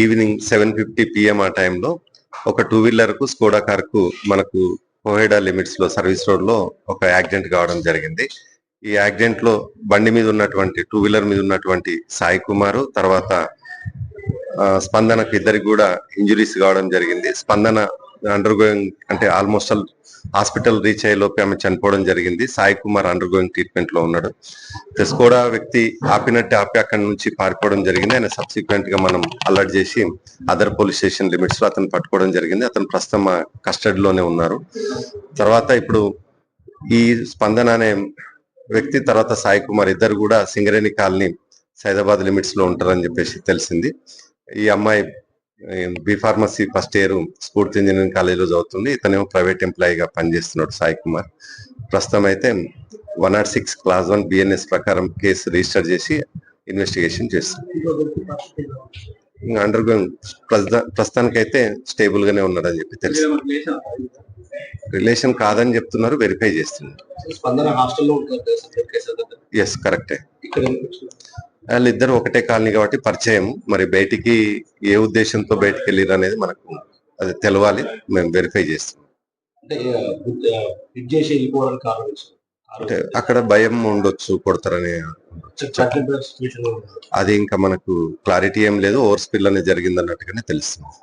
Evening 7:50 PM ఆ టైంలో ఒక 2 వీలర్ కు స్కోడా కార్ కు మనకు కోహెడా లిమిట్స్ లో సర్వీస్ రోడ్ లో ఒక యాక్సిడెంట్ కావడం జరిగింది. ఈ యాక్సిడెంట్ లో బండి మీద ఉన్నటువంటి 2 వీలర్ మీద ఉన్నటువంటి సాయి కుమార్ తర్వాత స్పందనకు ఇద్దరికి కూడా ఇంజురీస్ కావడం జరిగింది. స్పందన అండర్ గోయింగ్ అంటే ఆల్మోస్ట్ హాస్పిటల్ రీచ్ అయ్యే లోపే ఆమె చనిపోవడం జరిగింది. Sai Kumar under going treatment లో ఉన్నాడు. స్కోడా వ్యక్తి ఆపి అక్కడి నుంచి పారిపోవడం జరిగింది. ఆయన సబ్సిక్వెంట్ గా మనం అలర్ట్ చేసి అదర్ పోలీస్ స్టేషన్ లిమిట్స్ లో అతను పట్టుకోవడం జరిగింది. అతను ప్రస్తుతం మా కస్టడీలోనే ఉన్నారు. తర్వాత ఇప్పుడు ఈ స్పందన అనే వ్యక్తి తర్వాత సాయి కుమార్ ఇద్దరు కూడా సింగరేణి కాలనీ సైదాబాద్ లిమిట్స్ లో ఉంటారని చెప్పేసి తెలిసింది. ఈ అమ్మాయి బి ఫార్మసీ ఫస్ట్ ఇయర్ స్ఫూర్తి ఇంజనీరింగ్ కాలేజీలో చదువుతుంది. ఇతనేమో ప్రైవేట్ ఎంప్లాయీగా పనిచేస్తున్నాడు సాయి కుమార్. ప్రస్తుతం అయితే 106 క్లాస్ 1 BNS ప్రకారం కేసు రిజిస్టర్ చేసి ఇన్వెస్టిగేషన్ చేస్తుంది. అండర్ గోయింగ్ ప్రస్తుతానికైతే స్టేబుల్ గానే ఉన్నాడని చెప్పి తెలుసు. రిలేషన్ కాదని చెప్తున్నారు, వెరిఫై చేస్తున్నారు. ఎస్ కరెక్టే. వాళ్ళిద్దరు ఒకటే కాలనీ కాబట్టి పరిచయం. మరి బయటికి ఏ ఉద్దేశంతో బయటికి వెళ్ళారు అనేది మనకు అది తెలవాలి. మేము వెరిఫై చేస్తాం. అంటే అక్కడ భయం ఉండొచ్చు, కొడతారని అది ఇంకా మనకు క్లారిటీ ఏం లేదు. ఓవర్ స్పిల్ అనేది జరిగింది అన్నట్టుగానే తెలుస్తుంది.